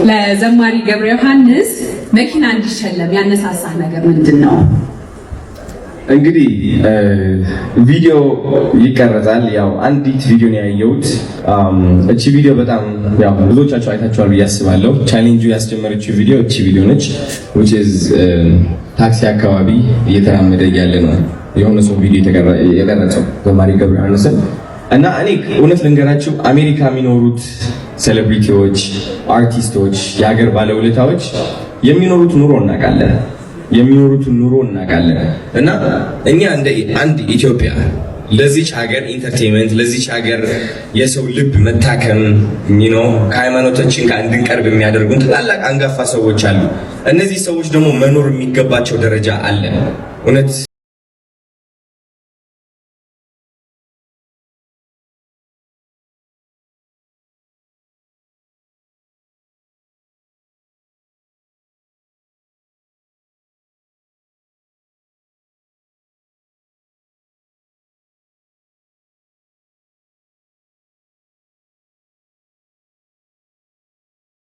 ለዘማሪ ገብረ ዮሐንስ መኪና እንዲሸለም ያነሳሳ ነገር ምንድነው? እንግዲህ ቪዲዮ ይቀርጻል። ያው አንዲት ቪዲዮ ነው ያየሁት። እቺ ቪዲዮ በጣም ያው ብዙዎቻችሁ አይታችኋል ብዬ አስባለሁ። ቻሌንጁ ያስጀመረችው ቪዲዮ እቺ ቪዲዮ ነች። which is ታክሲ አካባቢ እየተራመደ ያለ ነው የሆነ ሰው ቪዲዮ የቀረጸው ዘማሪ ገብረ ዮሐንስ እና እኔ እውነት ልንገራችሁ አሜሪካ የሚኖሩት ሴሌብሪቲዎች፣ አርቲስቶች፣ የሀገር ባለውለታዎች የሚኖሩት ኑሮ እናውቃለን እና እኛ እንደ አንድ ኢትዮጵያ ለዚች ሀገር ኢንተርቴይንመንት ለዚች ሀገር የሰው ልብ መታከም ከሃይማኖታችን ጋር እንድንቀርብ የሚያደርጉን ታላላቅ አንጋፋ ሰዎች አሉ። እነዚህ ሰዎች ደግሞ መኖር የሚገባቸው ደረጃ አለ እውነት